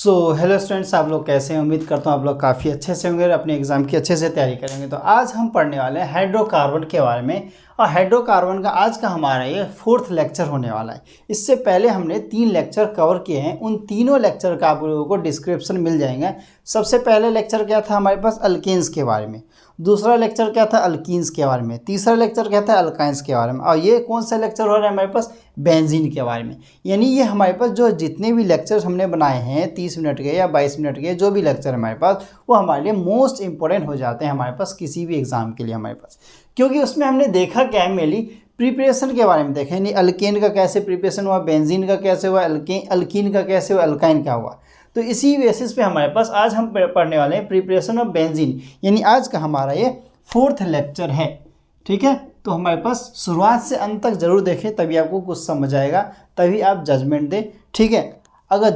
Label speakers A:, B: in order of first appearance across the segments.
A: Hello students, आप लोग कैसे हैं। उम्मीद करता हूँ आप लोग काफ़ी अच्छे से होंगे और अपने एग्ज़ाम की अच्छे से तैयारी करेंगे। तो आज हम पढ़ने वाले हैं हाइड्रोकार्बन के बारे में। और हाइड्रोकार्बन का आज का हमारा ये 4th लेक्चर होने वाला है। इससे पहले हमने 3 लेक्चर कवर किए हैं। उन तीनों लेक्चर का आप लोगों को डिस्क्रिप्शन मिल जाएंगे। सबसे पहले लेक्चर क्या था हमारे पास, अल्केन्स के बारे में। दूसरा लेक्चर क्या था, अल्कीन्स के बारे में। तीसरा लेक्चर क्या था, अल्काइंस के बारे में। और ये कौन सा लेक्चर हो रहा है हमारे पास, बेंजीन के बारे में। यानी ये हमारे पास जो जितने भी लेक्चर्स हमने बनाए हैं 30 मिनट के या 22 मिनट के, जो भी लेक्चर हमारे पास, वो हमारे लिए मोस्ट इंपॉर्टेंट हो जाते हैं हमारे पास किसी भी एग्जाम के लिए हमारे पास। क्योंकि उसमें हमने देखा क्या है, मेनली प्रिपरेशन के बारे में देखा, यानी अल्केन का कैसे प्रिपरेशन हुआ, बेंजीन का कैसे हुआ, अल्कीन का कैसे हुआ, अल्काइन का हुआ। तो इसी बेसिस पे हमारे पास आज हम पढ़ने वाले हैं प्रिपरेशन ऑफ बेंजीन। यानी आज का हमारा ये 4th लेक्चर है। ठीक है, तो हमारे पास शुरुआत से अंत तक जरूर देखें, तभी आपको कुछ समझ आएगा, तभी आप जजमेंट दें। ठीक है, अगर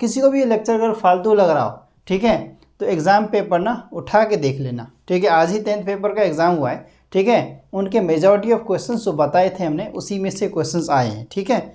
A: किसी को भी ये लेक्चर अगर फालतू लग रहा हो, ठीक है, तो एग्ज़ाम पेपर ना उठा के देख लेना। ठीक है, आज ही 10th पेपर का एग्ज़ाम हुआ है। ठीक है, उनके मेजॉरिटी ऑफ क्वेश्चन जो बताए थे हमने, उसी में से क्वेश्चन आए हैं। ठीक है,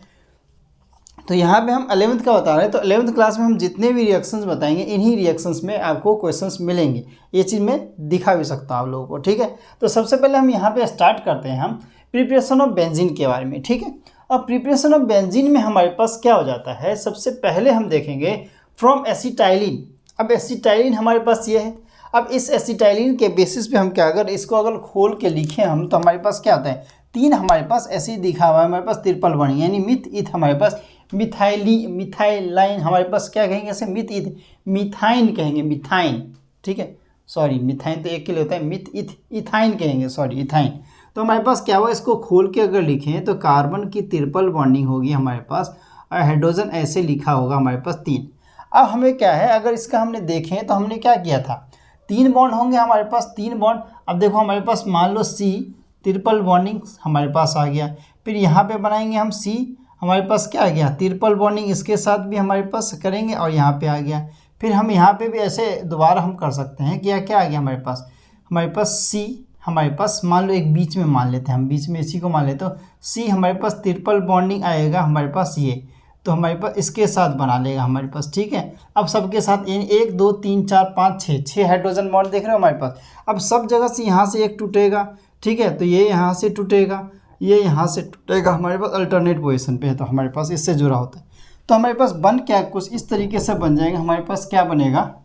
A: तो यहाँ पे हम 11th का बता रहे हैं। तो 11th क्लास में हम जितने भी रिएक्शंस बताएंगे, इन्हीं रिएक्शंस में आपको क्वेश्चंस मिलेंगे। ये चीज़ मैं दिखा भी सकता हूँ आप लोगों को। ठीक है, तो सबसे पहले हम यहाँ पे स्टार्ट करते हैं हम प्रिपरेशन ऑफ बेंजीन के बारे में। ठीक है, अब प्रिपरेशन ऑफ बेंजीन में हमारे पास क्या हो जाता है, सबसे पहले हम देखेंगे फ्रॉम एसिटाइलिन। अब एसिटाइलिन हमारे पास ये है। अब इस एसिटाइलिन के बेसिस पे हम क्या, अगर इसको अगर खोल के लिखें हम, तो हमारे पास क्या आता है, 3 हमारे पास ऐसे ही दिखा हुआ है हमारे पास, ट्रिपल बॉन्ड, यानी मिथ ईथ हमारे पास, मिथाइलाइन हमारे पास क्या कहेंगे, ऐसे मिथ ईथ, मिथाइन कहेंगे, मिथाइन। ठीक है, सॉरी मिथाइन तो एक के लिए होता है, मिथ ईथ इथाइन कहेंगे, सॉरी इथाइन। तो हमारे पास क्या हुआ, इसको खोल के अगर लिखें तो कार्बन की ट्रिपल बॉन्डिंग होगी हमारे पास, और हाइड्रोजन ऐसे लिखा होगा हमारे पास 3। अब हमें क्या है, अगर इसका हमने देखें तो हमने क्या किया था, 3 बॉन्ड होंगे हमारे पास, 3 बॉन्ड। अब देखो हमारे पास मान लो C ट्रिपल बॉन्डिंग हमारे पास आ गया। फिर यहाँ पे बनाएंगे हम C, हमारे पास क्या आ गया, ट्रिपल बॉन्डिंग इसके साथ भी हमारे पास करेंगे, और यहाँ पे आ गया। फिर हम यहाँ पे भी ऐसे दोबारा हम कर सकते हैं कि क्या आ गया हमारे पास C, हमारे पास मान लो एक बीच में मान लेते हैं हम, बीच में इसी को मान लेते हो C, हमारे पास ट्रिपल बॉन्डिंग आएगा हमारे पास ये, तो हमारे पास इसके साथ बना लेगा हमारे पास। ठीक है, अब सबके साथ 1 2 3 4 5 6 हाइड्रोजन बॉन्ड देख रहे हो हमारे पास। अब सब जगह से यहाँ से एक टूटेगा। ठीक है, तो ये यहाँ से टूटेगा, ये यहाँ से टूटेगा, हमारे पास अल्टरनेट पोजीशन पे है, तो हमारे पास इससे जुड़ा होता है। तो हमारे पास बन क्या, कुछ इस तरीके से बन जाएगा हमारे पास। क्या बनेगा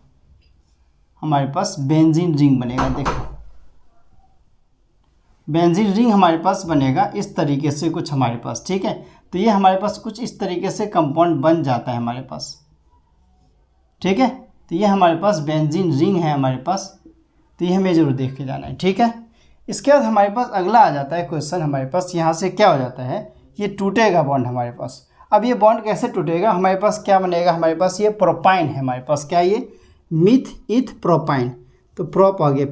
A: हमारे पास, बेंजीन रिंग बनेगा। देखो बेंजीन रिंग हमारे पास बनेगा इस तरीके से कुछ हमारे पास। ठीक है, तो ये हमारे पास कुछ इस तरीके से कंपाउंड बन जाता है हमारे पास। ठीक है, तो ये हमारे पास बेंजीन रिंग है हमारे पास, तो ये हमें जरूर देख के जाना है। ठीक है, इसके बाद हमारे पास अगला आ जाता है क्वेश्चन, हमारे पास यहाँ से क्या हो जाता है, ये टूटेगा बॉन्ड हमारे पास। अब ये बॉन्ड कैसे टूटेगा, हमारे पास क्या बनेगा, हमारे पास ये प्रोपाइन है हमारे पास। क्या ये, मिथ ईथ प्रोपाइन, तो प्रोप आ गया,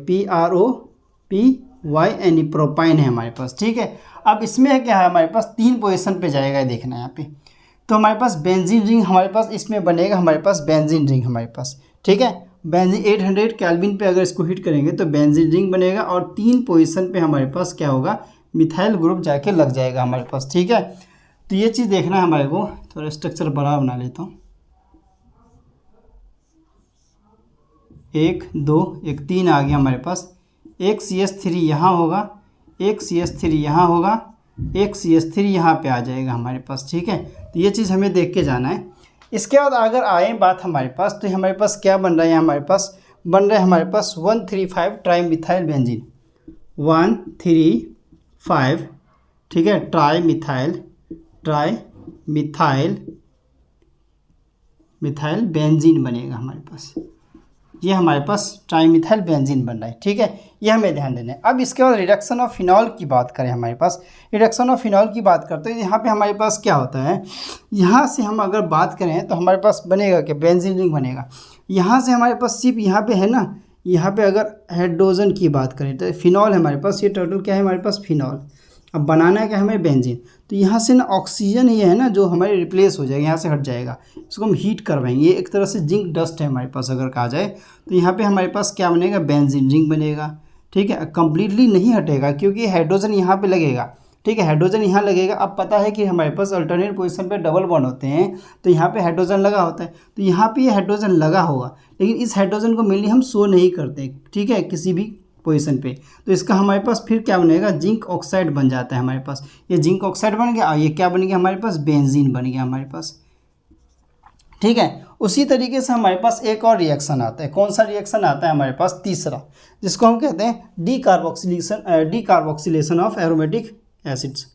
A: PROPYN, प्रोपाइन है हमारे पास। ठीक है, अब इसमें क्या है हमारे पास, 3 पोजीशन पे जाएगा, देखना यहाँ पे। तो हमारे पास बेंजीन रिंग हमारे पास इसमें बनेगा हमारे पास, बेंजीन रिंग हमारे पास। ठीक है, बेंजीन 800 केल्विन पे अगर इसको हीट करेंगे तो बेंजीन रिंग बनेगा, और 3 पोजीशन पे हमारे पास क्या होगा, मिथाइल ग्रुप जाके लग जाएगा हमारे पास। ठीक है, तो ये चीज़ देखना है हमारे को। थोड़ा स्ट्रक्चर बड़ा बना लेता हूँ, 1 2 1 3 आ गया हमारे पास। एक CH3 यहाँ होगा, एक CH3 यहाँ होगा, एक CH3 यहाँ पे आ जाएगा हमारे पास। ठीक है, तो ये चीज़ हमें देख के जाना है। इसके बाद अगर आए बात हमारे पास, तो हमारे पास क्या बन रहा है, हमारे पास बन रहा है हमारे पास 135 ट्राई मिथाइल बेंजीन, 135। ठीक है, ट्राई मिथाइल बेंजीन बनेगा हमारे पास। ये हमारे पास ट्राईमिथाइल बेंजीन बन रहा है। ठीक है, ये हमें ध्यान देना है। अब इसके बाद रिडक्शन ऑफ फिनॉल की बात करें, हमारे पास रिडक्शन ऑफ फिनॉल की बात करते हैं। यहाँ पे हमारे पास क्या होता है, यहाँ से हम अगर बात करें तो हमारे पास बनेगा क्या, बेंजीन रिंग बनेगा। यहाँ से हमारे पास सिर्फ यहाँ पे है ना, यहाँ पे अगर हाइड्रोजन की बात करें तो फिनॉल है हमारे पास, ये टोटल क्या है हमारे पास, फिनॉल। अब बनाना क्या है हमें, बेंजीन। तो यहाँ से ना ऑक्सीजन ये है ना जो हमारे रिप्लेस हो जाएगा, यहाँ से हट जाएगा, इसको हम हीट करवाएंगे। ये एक तरह से जिंक डस्ट है हमारे पास अगर कहा जाए, तो यहाँ पे हमारे पास क्या बनेगा, बेंजीन रिंग बनेगा। ठीक है, कम्प्लीटली नहीं हटेगा क्योंकि हाइड्रोजन यहाँ पे लगेगा, ठीक है, हाइड्रोजन यहाँ लगेगा। अब पता है कि हमारे पास अल्टरनेट पोजीशन पे डबल बॉन्ड होते हैं, तो यहाँ पे हाइड्रोजन लगा होता है, तो यहाँ पे ये हाइड्रोजन लगा होगा, लेकिन इस हाइड्रोजन को मेनली हम शो नहीं करते, ठीक है, किसी भी पोजीशन पे। तो इसका हमारे पास फिर क्या बनेगा, जिंक ऑक्साइड बन जाता है हमारे पास। ये जिंक ऑक्साइड बन गया और ये क्या बन गया हमारे पास, बेंजीन बन गया हमारे पास, ठीक है। उसी तरीके से हमारे पास एक और रिएक्शन आता है। कौन सा रिएक्शन आता है हमारे पास, तीसरा, जिसको हम कहते हैं decarboxylation of aromatic acids.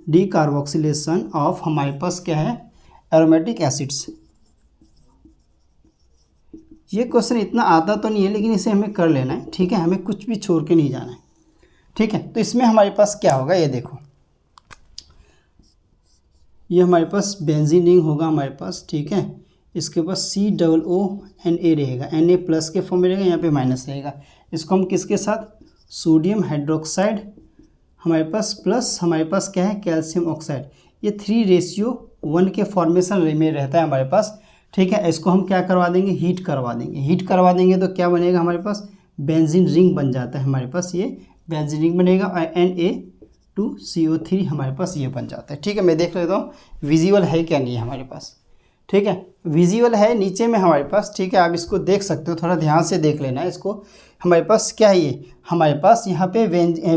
A: Decarboxylation of हमारे पास क्या है, एरोमेटिक एसिड्स। ये क्वेश्चन इतना आता तो नहीं है, लेकिन इसे हमें कर लेना है, ठीक है, हमें कुछ भी छोड़ के नहीं जाना है, ठीक है। तो इसमें हमारे पास क्या होगा, ये देखो, ये हमारे पास बेंजीन रिंग होगा हमारे पास, ठीक है। इसके पास COONA रहेगा, Na+ के फॉर्म में रहेगा, यहाँ पे माइनस रहेगा। इसको हम किसके साथ, सोडियम हाइड्रोक्साइड हमारे पास प्लस हमारे पास क्या है, कैल्शियम ऑक्साइड, ये 3:1 के फॉर्मेशन में रहता है हमारे पास, ठीक है। इसको हम क्या करवा देंगे, हीट करवा देंगे। हीट करवा देंगे तो क्या बनेगा हमारे पास, बेंजीन रिंग बन जाता है हमारे पास, ये बेंजीन रिंग बनेगा और Na2CO3 हमारे पास ये बन जाता है, ठीक है। मैं देख लेता हूँ विजिबल है क्या नहीं है हमारे पास, ठीक है। विजिबल है नीचे में हमारे पास, ठीक है, आप इसको देख सकते हो, थोड़ा ध्यान से देख लेना है इसको। हमारे पास क्या है, ये हमारे पास यहाँ पे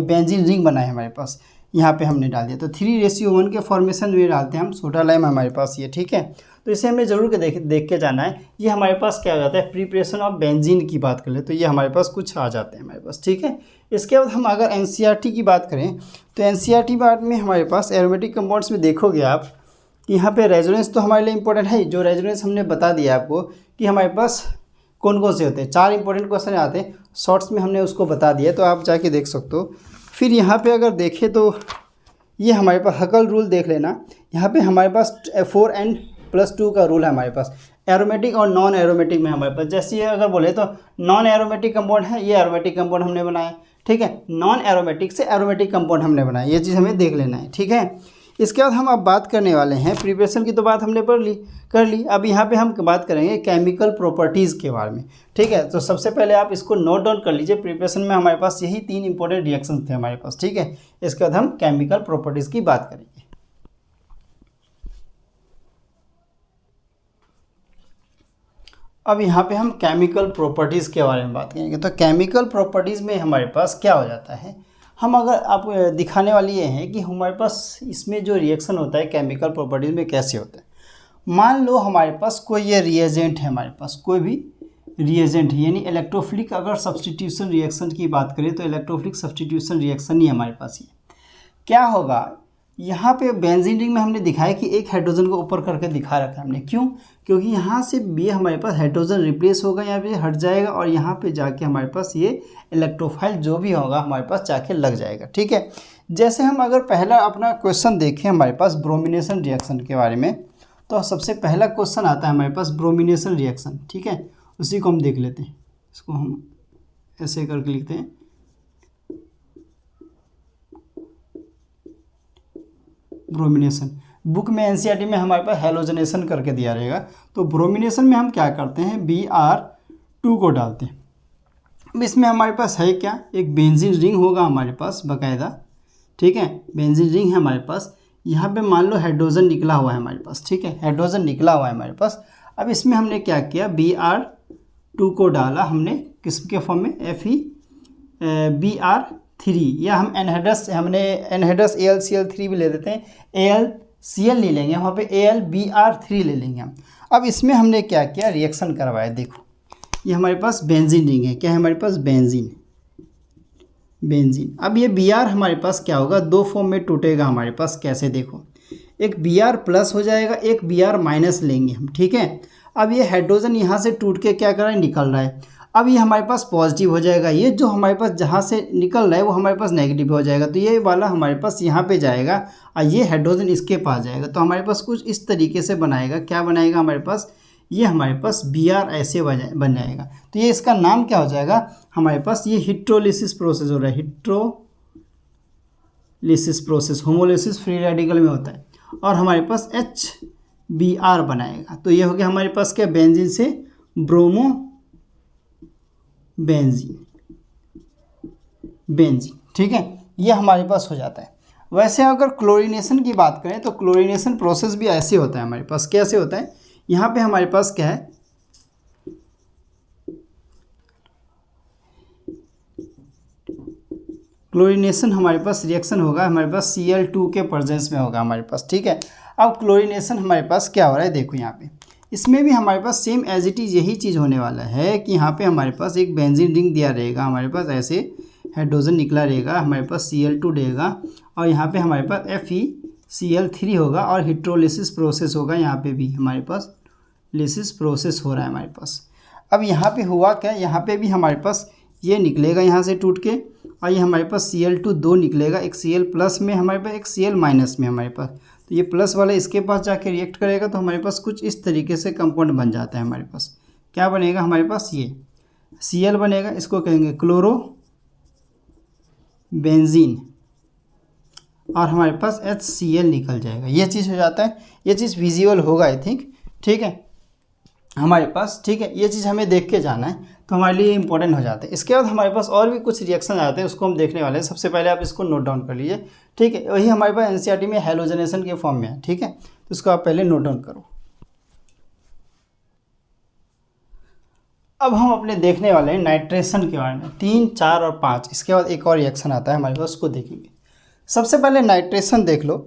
A: बेंजीन रिंग बना है हमारे पास, यहाँ पे हमने डाल दिया, तो 3:1 के फॉर्मेशन में डालते हैं हम, सोडा लाइम हमारे पास ये, ठीक है। तो इसे हमें ज़रूर देख के जाना है। ये हमारे पास क्या हो जाता है, प्रिपरेशन ऑफ बेंजीन की बात कर ले तो ये हमारे पास कुछ आ जाते हैं हमारे पास, ठीक है। इसके बाद हम अगर NCERT की बात करें तो NCERT बात में हमारे पास एरोमेटिक कंपाउंड्स में देखोगे आप कि यहाँ पे रेजोनेंस तो हमारे लिए इंपॉर्टेंट है। जो रेजोनेंस हमने बता दिया आपको कि हमारे पास कौन कौन से होते हैं, 4 इंपॉर्टेंट क्वेश्चन आते हैं, शॉर्ट्स में हमने उसको बता दिया, तो आप जाके देख सकते हो। फिर यहाँ पे अगर देखें तो ये हमारे पास हकल रूल देख लेना, यहाँ पे हमारे पास 4n+2 का रूल है हमारे पास, एरोमेटिक और नॉन एरोमेटिक में हमारे पास। जैसे ये अगर बोले तो नॉन एरोमेटिक कंपाउंड है, ये एरोमेटिक कंपाउंड हमने बनाया, ठीक है। नॉन एरोमेटिक से एरोमेटिक कंपाउंड हमने बनाया, ये चीज़ हमें देख लेना है, ठीक है। इसके बाद हम अब बात करने वाले हैं, प्रिपरेशन की तो बात हमने कर ली। अब यहाँ पे हम बात करेंगे केमिकल प्रॉपर्टीज़ के बारे में, ठीक है। तो सबसे पहले आप इसको नोट डाउन कर लीजिए, प्रिपरेशन में हमारे पास यही 3 इंपॉर्टेंट रिएक्शन थे हमारे पास, ठीक है। इसके बाद हम केमिकल प्रॉपर्टीज़ की बात करेंगे। अब यहाँ पे हम केमिकल प्रॉपर्टीज़ के बारे में बात करेंगे। तो केमिकल प्रॉपर्टीज़ में हमारे पास क्या हो जाता है, हम अगर आप दिखाने वाली ये हैं कि हमारे पास इसमें जो रिएक्शन होता है केमिकल प्रॉपर्टीज़ में कैसे होता है। मान लो हमारे पास कोई ये रिएजेंट है, हमारे पास कोई भी रिएजेंट है, यानी इलेक्ट्रोफिलिक अगर सब्स्टिट्यूशन रिएक्शन की बात करें तो इलेक्ट्रोफिलिक सब्स्टिट्यूशन रिएक्शन ही हमारे पास ये क्या होगा। यहाँ पे बेंजीन रिंग में हमने दिखाया कि एक हाइड्रोजन को ऊपर करके दिखा रखा है हमने, क्यों, क्योंकि यहाँ से ये हमारे पास हाइड्रोजन रिप्लेस होगा, यहाँ पे हट जाएगा और यहाँ पे जाके हमारे पास ये इलेक्ट्रोफाइल जो भी होगा हमारे पास जाके लग जाएगा, ठीक है। जैसे हम अगर पहला अपना क्वेश्चन देखें हमारे पास ब्रोमिनेशन रिएक्शन के बारे में, तो सबसे पहला क्वेश्चन आता है हमारे पास ब्रोमिनेशन रिएक्शन, ठीक है। उसी को हम देख लेते हैं, इसको हम ऐसे करके लिखते हैं, ब्रोमिनेशन। बुक में NCERT में हमारे पास हेलोजनेशन करके दिया रहेगा। तो ब्रोमिनेशन में हम क्या करते हैं, Br2 को डालते हैं। अब इसमें हमारे पास है क्या, एक बेंजीन रिंग होगा हमारे पास बाकायदा, ठीक है, बेंजीन रिंग है हमारे पास। यहाँ पे मान लो हाइड्रोजन निकला हुआ है हमारे पास, ठीक है, हाइड्रोजन निकला हुआ है हमारे पास। अब इसमें हमने क्या किया, Br2 को डाला हमने किसके फॉर्म में, Br3, या हम हमने एनहाइड्रस AlCl3 भी ले देते हैं, AlCl ले लेंगे, वहाँ पे AlBr3 ले लेंगे हम। अब इसमें हमने क्या किया, रिएक्शन करवाया। देखो ये हमारे पास बेंजीन रिंग है, क्या है हमारे पास, बेंजीन। अब ये Br हमारे पास क्या होगा, 2 फॉर्म में टूटेगा हमारे पास, कैसे, देखो, एक Br+ हो जाएगा, एक Br- लेंगे हम, ठीक है। अब ये हाइड्रोजन यहाँ से टूट के क्या कर रहा है, निकल रहा है। अब ये हमारे पास पॉजिटिव हो जाएगा, ये जो हमारे पास जहाँ से निकल रहा है वो हमारे पास नेगेटिव हो जाएगा, तो ये वाला हमारे पास यहाँ पे जाएगा और ये हाइड्रोजन इसके पास जाएगा। तो हमारे पास कुछ इस तरीके से बनाएगा, क्या बनाएगा हमारे पास, ये हमारे पास Br ऐसे बन जाएगा। तो ये इसका नाम क्या हो जाएगा हमारे पास, ये हिट्रोलिसिस प्रोसेस हो रहा है, हिट्रोलिसिस प्रोसेस, होमोलिसिस फ्री रेडिकल में होता है। और हमारे पास H Br बनाएगा। तो ये हो गया हमारे पास क्या, बेंजीन से ब्रोमो बेंजीन, ठीक है, ये हमारे पास हो जाता है। वैसे अगर क्लोरीनेशन की बात करें तो क्लोरीनेशन प्रोसेस भी ऐसे होता है हमारे पास। कैसे होता है, यहाँ पे हमारे पास क्या है, क्लोरीनेशन हमारे पास रिएक्शन होगा हमारे पास Cl2 के प्रेजेंस में होगा हमारे पास, ठीक है। अब क्लोरीनेशन हमारे पास क्या हो रहा है, देखो यहाँ पे इसमें भी हमारे पास सेम एज इट इज़ यही चीज़ होने वाला है कि यहाँ पे हमारे पास एक बेंजीन रिंग दिया रहेगा हमारे पास, ऐसे हाइड्रोजन निकला रहेगा हमारे पास, Cl2 रहेगा और यहाँ पे हमारे पास FeCl3 होगा और हिट्रोलिसिस प्रोसेस होगा। यहाँ पे भी हमारे पास लिसिस प्रोसेस हो रहा है हमारे पास। अब यहाँ पे हुआ क्या, यहाँ पे भी हमारे पास ये निकलेगा यहाँ से टूट के और ये हमारे पास Cl2 दो निकलेगा, एक Cl प्लस में हमारे पास, एक Cl माइनस में हमारे पास। तो ये प्लस वाला इसके पास जाके रिएक्ट करेगा तो हमारे पास कुछ इस तरीके से कंपाउंड बन जाता है हमारे पास। क्या बनेगा हमारे पास, ये Cl बनेगा, इसको कहेंगे क्लोरो बेंजीन और हमारे पास HCl निकल जाएगा। ये चीज़ हो जाता है, ये चीज़ विजिबल होगा आई थिंक, ठीक है हमारे पास, ठीक है। ये चीज़ हमें देख के जाना है तो हमारे लिए इंपॉर्टेंट हो जाता है। इसके बाद हमारे पास और भी कुछ रिएक्शन आते हैं, उसको हम देखने वाले हैं। सबसे पहले आप इसको नोट डाउन कर लीजिए, ठीक है। वही हमारे पास एनसीईआरटी में हैलोजनेशन के फॉर्म में है, ठीक है, तो इसको आप पहले नोट डाउन करो। अब हम अपने देखने वाले हैं नाइट्रेशन के बारे में, 3, 4 और 5। इसके बाद एक और रिएक्शन आता है हमारे पास, उसको देखेंगे। सबसे पहले नाइट्रेशन देख लो।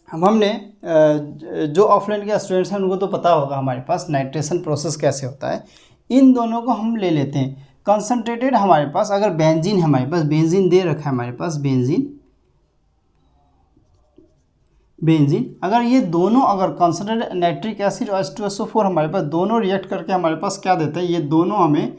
A: हमने जो ऑफलाइन के स्टूडेंट्स हैं उनको तो पता होगा हमारे पास नाइट्रेशन प्रोसेस कैसे होता है। इन दोनों को हम ले लेते हैं कंसनट्रेटेड। हमारे पास अगर बेंजीन, हमारे पास बेंजीन दे रखा है हमारे पास, बेंजीन अगर ये दोनों अगर कंसनट्रेटेड नाइट्रिक एसिड और H2SO4 हमारे पास दोनों रिएक्ट करके हमारे पास क्या देते हैं, ये दोनों हमें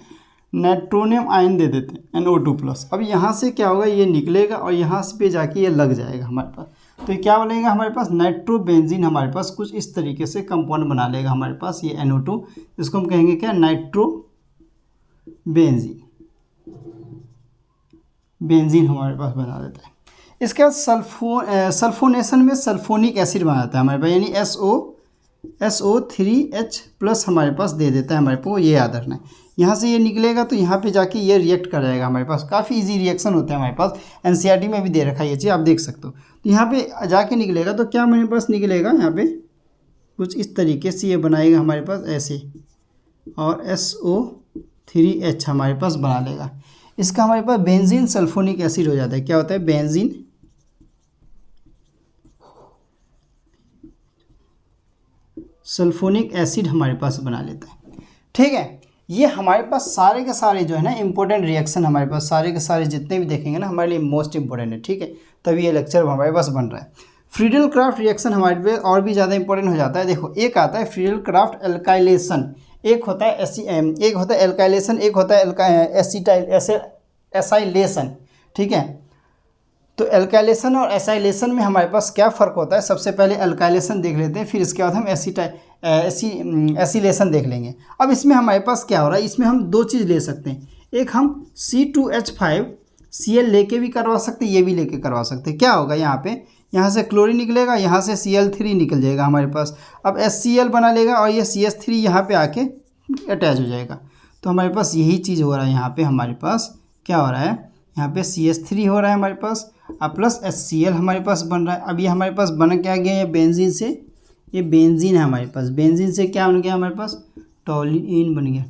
A: नाइट्रोनियम आयन दे देते हैं NO2+। अब यहाँ से क्या होगा, ये निकलेगा और यहाँ से पे जाके ये लग जाएगा हमारे पास। तो ये क्या बनेगा हमारे पास, नाइट्रोबेंजीन हमारे पास कुछ इस तरीके से कंपाउंड बना लेगा हमारे पास, ये NO2, इसको हम कहेंगे क्या, नाइट्रोबेंजीन, बेंजीन हमारे पास बना देता है। इसके बाद सल्फोनेशन में सल्फोनिक एसिड बनाता है हमारे पास, यानी SO3H+ हमारे पास दे देता है हमारे को, ये याद रखना है। यहाँ से ये निकलेगा तो यहाँ पे जाके ये रिएक्ट कर जाएगा हमारे पास। काफ़ी इजी रिएक्शन होता है हमारे पास, एनसीईआरटी में भी दे रखा है ये चीज़, आप देख सकते हो। तो यहाँ पे जाके निकलेगा तो क्या हमारे पास निकलेगा, यहाँ पे कुछ इस तरीके से ये बनाएगा हमारे पास ऐसे, और SO3H हमारे पास बना लेगा। इसका हमारे पास बेंजीन सल्फोनिक एसिड हो जाता है। क्या होता है, बेंजीन सल्फोनिक एसिड हमारे पास बना लेता है, ठीक है। ये हमारे पास सारे के सारे जो है ना इंपॉर्टेंट रिएक्शन, हमारे पास सारे के सारे जितने भी देखेंगे ना हमारे लिए मोस्ट इंपॉर्टेंट है, ठीक है। तभी ये लेक्चर हमारे पास बन रहा है। फ्रीडल क्राफ्ट रिएक्शन हमारे पे और भी ज़्यादा इंपॉर्टेंट हो जाता है। देखो, एक आता है फ्रीडल क्राफ्ट एल्काइलेशन, एक होता है एक होता है एल्काइलेशन, एक होता है एसाइलेशन, ठीक है। तो एल्काइलेशन और एसाइलेशन में हमारे पास क्या फ़र्क होता है, सबसे पहले एल्काइलेशन देख लेते हैं, फिर इसके बाद हम एसिलेशन देख लेंगे। अब इसमें हमारे पास क्या हो रहा है, इसमें हम दो चीज़ ले सकते हैं। एक हम C2H5Cl लेके भी करवा सकते हैं, ये भी लेके करवा सकते हैं। क्या होगा यहाँ से क्लोरीन निकलेगा, यहाँ से Cl3 निकल जाएगा हमारे पास। अब HCl बना लेगा और ये CH3 यहाँ पे आके अटैच हो जाएगा। तो हमारे पास यही चीज़ हो रहा है। यहाँ पे हमारे पास क्या हो रहा है, यहाँ पे CH3 हो रहा है हमारे पास, अब प्लस HCl हमारे पास बन रहा है। अब ये हमारे पास बन क्या गया, ये बेंजीन से, ये बेंजीन है हमारे पास। बेंजीन से क्या बन गया हमारे पास, टॉलिन बन गया,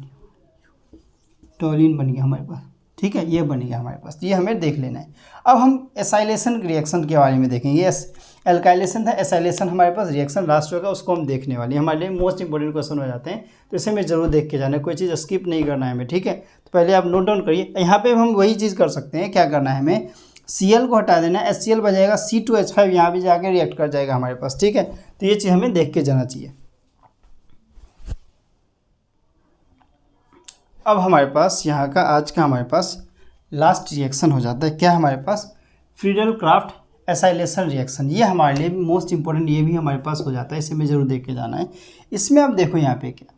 A: टॉलिन बन गया हमारे पास, ठीक है। ये बन गया हमारे पास, ये हमें देख लेना है। अब हम एसाइलेशन रिएक्शन के बारे में देखेंगे। एल्काइलेशन था, एसाइलेशन हमारे पास रिएक्शन लास्ट होगा, उसको हम देखने वाले हैं। हमारे लिए मोस्ट इंपॉर्टेंट क्वेश्चन हो जाते हैं, तो इसे हमें जरूर देख के जाना है, कोई चीज़ स्किप नहीं करना है हमें, ठीक है। तो पहले आप नोट डाउन करिए। यहाँ पे हम वही चीज़ कर सकते हैं, क्या करना है हमें, Cl को हटा देना है, HCl बजाएगा, C2H5 यहाँ भी जाके रिएक्ट कर जाएगा हमारे पास, ठीक है। तो ये चीज़ हमें देख के जाना चाहिए। अब हमारे पास यहाँ का आज का हमारे पास लास्ट रिएक्शन हो जाता है, क्या हमारे पास, फ्रीडल क्राफ्ट एसाइलेशन रिएक्शन। ये हमारे लिए मोस्ट इंपॉर्टेंट, ये भी हमारे पास हो जाता है, इसे हमें जरूर देख के जाना है। इसमें आप देखो यहाँ पे क्या,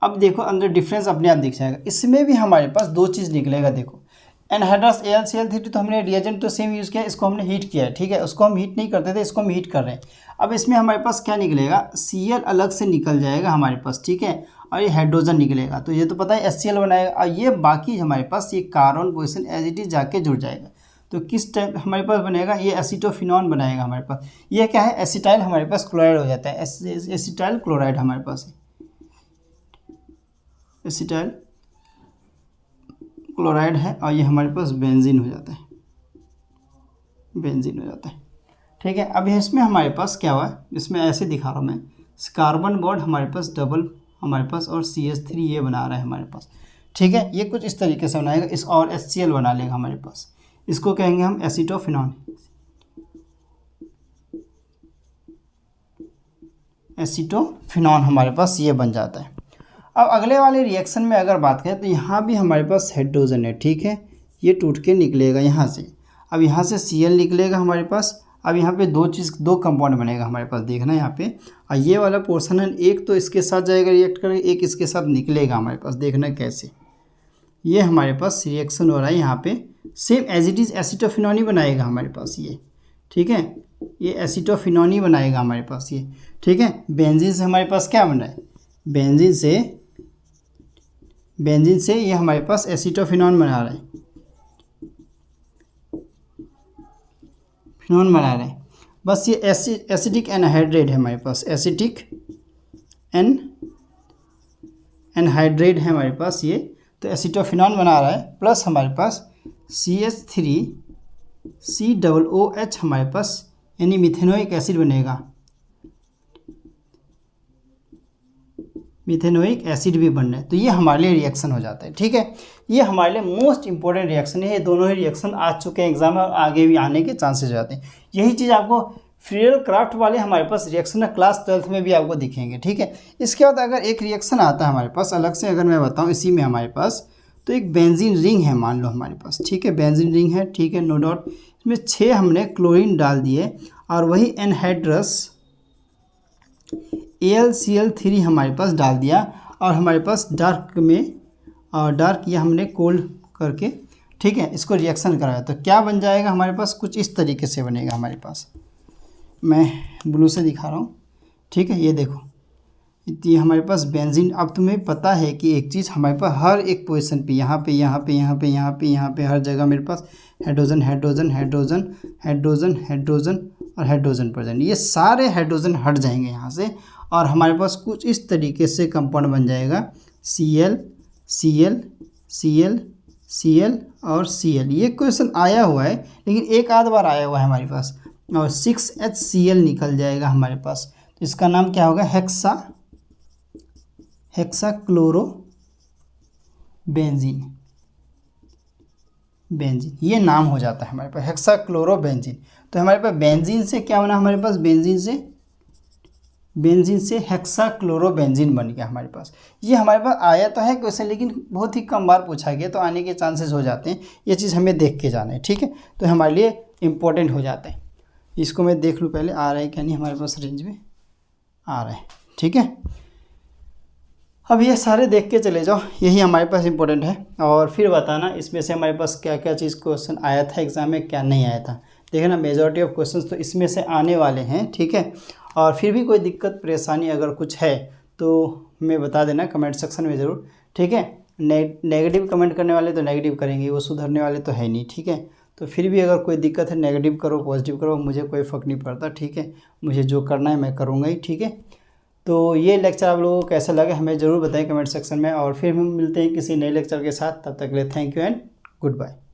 A: अब देखो अंदर डिफरेंस अपने आप दिख जाएगा। इसमें भी हमारे पास दो चीज़ निकलेगा। देखो, एनहाइड्रस AlCl3 तो हमने रिएजेंट तो सेम यूज़ किया, इसको हमने हीट किया है, ठीक है। उसको हम हीट नहीं करते थे, इसको हम हीट कर रहे हैं। अब इसमें हमारे पास क्या निकलेगा, Cl अलग से निकल जाएगा हमारे पास, ठीक है, और ये हाइड्रोजन निकलेगा। तो ये तो पता है HCl बनाएगा, और ये बाकी हमारे पास ये carbon position as it is जाके जुड़ जाएगा। तो किस टाइप हमारे पास बनेगा, ये एसीटोफिनॉन बनाएगा हमारे पास। ये क्या है, एसिटाइल हमारे पास क्लोराइड हो जाता है, एसिटाइल क्लोराइड हमारे पास है, एसिटाइल क्लोराइड है, और ये हमारे पास बेंजीन हो जाता है, बेंजीन हो जाता है, ठीक है। अब इसमें हमारे पास क्या हुआ, इसमें ऐसे दिखा रहा हूँ मैं, कार्बन बॉन्ड हमारे पास डबल हमारे पास, और CH3 ये बना रहा है हमारे पास, ठीक है। ये कुछ इस तरीके से बनाएगा, इस और HCl बना लेगा हमारे पास, इसको कहेंगे हम एसीटोफिनॉन, एसीटोफिनॉन हमारे पास ये बन जाता है। अब अगले वाले रिएक्शन में अगर बात करें तो यहाँ भी हमारे पास हाइड्रोजन है, ठीक है, ये टूट के निकलेगा यहाँ से। अब यहाँ से Cl निकलेगा हमारे पास। अब यहाँ पे दो कंपाउंड बनेगा हमारे पास, देखना यहाँ पे, और ये वाला पोर्शन है, एक तो इसके साथ जाएगा रिएक्ट करेगा, एक इसके साथ निकलेगा हमारे पास, देखना कैसे। ये हमारे पास रिएक्शन हो रहा है यहाँ पे, सेम एज इट इज़ एसीटोफिनॉन ही बनाएगा हमारे पास ये, ठीक है, ये एसीटोफिनॉन ही बनाएगा हमारे पास ये, ठीक है। बेंजीन से हमारे पास क्या बन रहा है, बेंजीन से ये हमारे पास एसीटोफिनॉन बना रहा है, फिनॉन बना रहे हैं। बस ये एसिडिक एनहाइड्रेट है हमारे पास, एसिटिक एनहाइड्रेट है हमारे पास ये, तो एसीटोफिनॉन बना रहा है, प्लस हमारे पास CH3COOH हमारे पास, यानी मिथेनोइक एसिड बनेगा, मिथेनोइक एसिड भी बन रहा है। तो ये हमारे लिए रिएक्शन हो जाता है, ठीक है। ये हमारे लिए मोस्ट इंपॉर्टेंट रिएक्शन है, ये दोनों ही रिएक्शन आ चुके हैं एग्जाम में, और आगे भी आने के चांसेस हो जाते हैं। यही चीज़ आपको फ्रीडल क्राफ्ट वाले हमारे पास रिएक्शन क्लास 12th में भी आपको दिखेंगे, ठीक है। इसके बाद अगर एक रिएक्शन आता है हमारे पास अलग से, अगर मैं बताऊँ इसी में हमारे पास, तो एक बेंजीन रिंग है मान लो हमारे पास, ठीक है, बेंजीन रिंग है, ठीक है, नो डाउट। इसमें 6 हमने क्लोरीन डाल दिए, और वही एनहाइड्रस AlCl3 हमारे पास डाल दिया, और हमारे पास डार्क में, और डार्क ये हमने कोल्ड करके, ठीक है, इसको रिएक्शन कराया। तो क्या बन जाएगा हमारे पास, कुछ इस तरीके से बनेगा हमारे पास, मैं ब्लू से दिखा रहा हूँ, ठीक है। ये देखो, ये हमारे पास बेंजीन। अब तुम्हें पता है कि एक चीज़ हमारे पास हर एक पोजीशन पे, यहाँ पे यहाँ पे यहाँ पे यहाँ पे यहाँ पे हर जगह मेरे पास hydrogen hydrogen hydrogen hydrogen hydrogen और हाइड्रोजन प्रेजेंट। ये सारे हाइड्रोजन हट जाएंगे यहाँ से, और हमारे पास कुछ इस तरीके से कंपाउंड बन जाएगा, Cl Cl Cl Cl और Cl। ये क्वेश्चन आया हुआ है, लेकिन एक आध बार आया हुआ है हमारे पास, और 6HCl निकल जाएगा हमारे पास। तो इसका नाम क्या होगा, हेक्साक्लोरोबेंजीन, ये नाम हो जाता है हमारे पास, हेक्साक्लोरोबेंजीन। तो हमारे पास बेंजीन से क्या बना, हमारे पास बेंजीन से हेक्साक्लोरोबेंजीन बन गया हमारे पास। ये हमारे पास आया तो है क्वेश्चन, लेकिन बहुत ही कम बार पूछा गया, तो आने के चांसेस हो जाते हैं। ये चीज़ हमें देख के जाना है, ठीक है, तो हमारे लिए इम्पोर्टेंट हो जाता है। इसको मैं देख लूँ पहले आ रहा है क्या नहीं, हमारे पास रेंज में आ रहा है, ठीक है। अब ये सारे देख के चले जाओ, यही हमारे पास इम्पोर्टेंट है, और फिर बताना इसमें से हमारे पास क्या क्या चीज़ क्वेश्चन आया था एग्ज़ाम में, क्या नहीं आया था। देखना मेजॉरिटी ऑफ क्वेश्चंस तो इसमें से आने वाले हैं, ठीक है। और फिर भी कोई दिक्कत परेशानी अगर कुछ है तो हमें बता देना कमेंट सेक्शन में ज़रूर, ठीक है। नेगेटिव कमेंट करने वाले तो नेगेटिव करेंगे, वो सुधरने वाले तो है नहीं, ठीक है। तो फिर भी अगर कोई दिक्कत है, नेगेटिव करो पॉजिटिव करो, मुझे कोई फ़र्क नहीं पड़ता, ठीक है। मुझे जो करना है मैं करूँगा ही, ठीक है। तो ये लेक्चर आप लोगों को कैसा लगा हमें ज़रूर बताएं कमेंट सेक्शन में, और फिर हम मिलते हैं किसी नए लेक्चर के साथ। तब तक के लिए thank you and good bye.